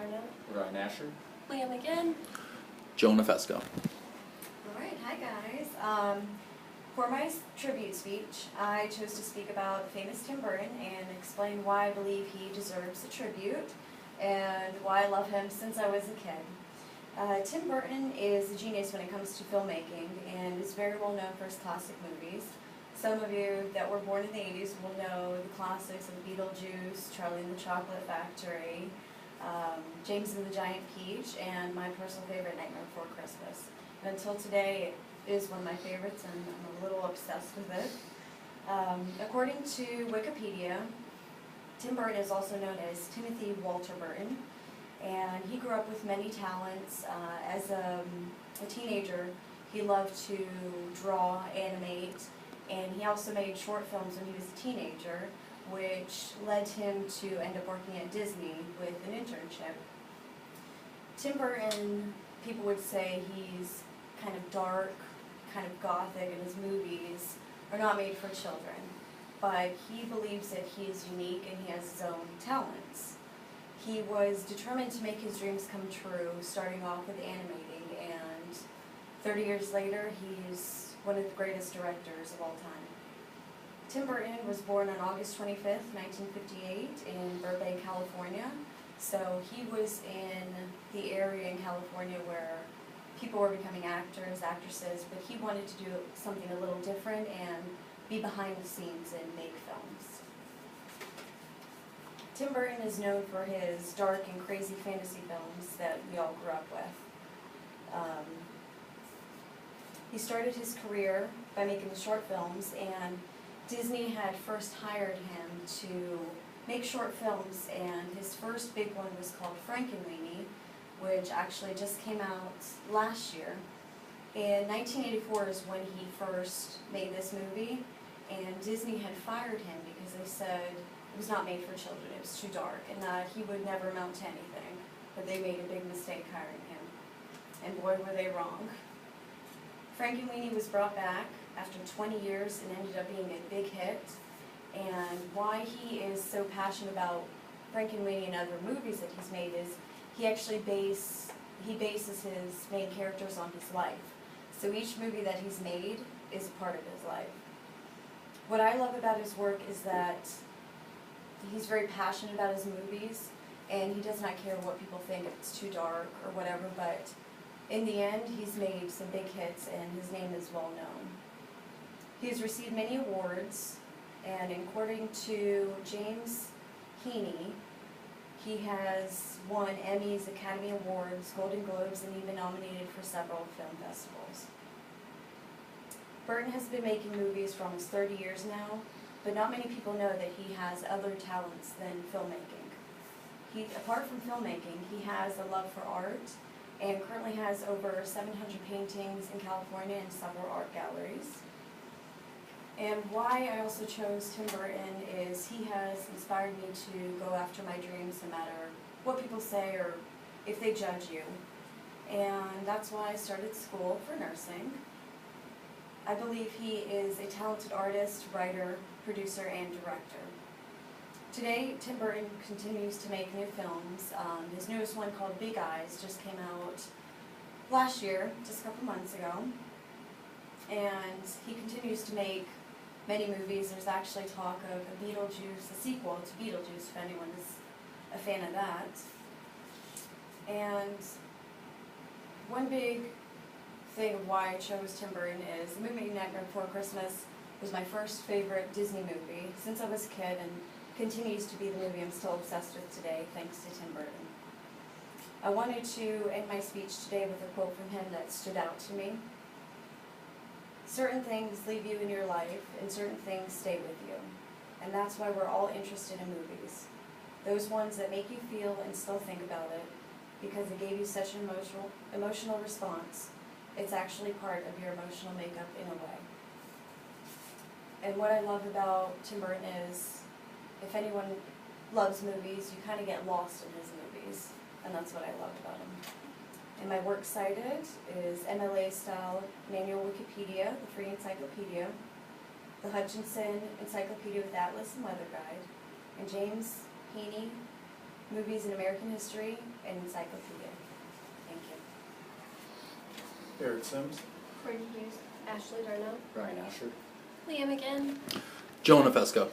Darnell. Ryan Asher. Liam again. Jonah Fesco. Alright, hi guys. For my tribute speech, I chose to speak about the famous Tim Burton and explain why I believe he deserves a tribute and why I love him since I was a kid. Tim Burton is a genius when it comes to filmmaking and is very well known for his classic movies. Some of you that were born in the 80s will know the classics of Beetlejuice, Charlie and the Chocolate Factory, James and the Giant Peach, and my personal favorite, Nightmare Before Christmas. And until today, it is one of my favorites, and I'm a little obsessed with it. According to Wikipedia, Tim Burton is also known as Timothy Walter Burton, and he grew up with many talents. As a teenager, he loved to draw, animate, and he also made short films when he was a teenager, which led him to end up working at Disney with an internship. Tim Burton, people would say he's kind of dark, kind of gothic, and his movies are not made for children. But he believes that he is unique and he has his own talents. He was determined to make his dreams come true, starting off with animating, and 30 years later, he's one of the greatest directors of all time. Tim Burton was born on August 25th, 1958 in Burbank, California. So he was in the area in California where people were becoming actors, actresses, but he wanted to do something a little different and be behind the scenes and make films. Tim Burton is known for his dark and crazy fantasy films that we all grew up with. He started his career by making short films, and Disney had first hired him to make short films, and his first big one was called Frankenweenie, which actually just came out last year. In 1984 is when he first made this movie, and Disney had fired him because they said it was not made for children, it was too dark, and that he would never amount to anything. But they made a big mistake hiring him, and boy were they wrong. Frankenweenie was brought back after 20 years and ended up being a big hit. And why he is so passionate about Frankenweenie and other movies that he's made is he actually bases his main characters on his life. So each movie that he's made is a part of his life. What I love about his work is that he's very passionate about his movies, and he does not care what people think, if it's too dark or whatever, but in the end, he's made some big hits, and his name is well known. He has received many awards, and according to James Heaney, he has won Emmys, Academy Awards, Golden Globes, and even nominated for several film festivals. Burton has been making movies for almost 30 years now, but not many people know that he has other talents than filmmaking. Apart from filmmaking, he has a love for art, and currently has over 700 paintings in California and several art galleries. And why I also chose Tim Burton is he has inspired me to go after my dreams no matter what people say or if they judge you. And that's why I started school for nursing. I believe he is a talented artist, writer, producer, and director. Today, Tim Burton continues to make new films. His newest one, called Big Eyes, just came out last year, just a couple months ago. And he continues to make many movies. There's actually talk of a Beetlejuice, a sequel to Beetlejuice, if anyone is a fan of that. And one big thing of why I chose Tim Burton is the movie Nightmare Before Christmas was my first favorite Disney movie since I was a kid, and continues to be the movie I'm still obsessed with today, thanks to Tim Burton. I wanted to end my speech today with a quote from him that stood out to me. Certain things leave you in your life, and certain things stay with you. And that's why we're all interested in movies. Those ones that make you feel and still think about it, because it gave you such an emotional response. It's actually part of your emotional makeup in a way. And what I love about Tim Burton is, if anyone loves movies, you kind of get lost in his movies, and that's what I loved about him. And my works cited is MLA Style Manual Wikipedia, the free encyclopedia, the Hutchinson Encyclopedia with Atlas and Weather Guide, and James Heaney Movies in American History, and Encyclopedia. Thank you. Eric Sims. Courtney Hughes, Ashley Darnell, Brian Asher. Liam again. Jonah Fesco.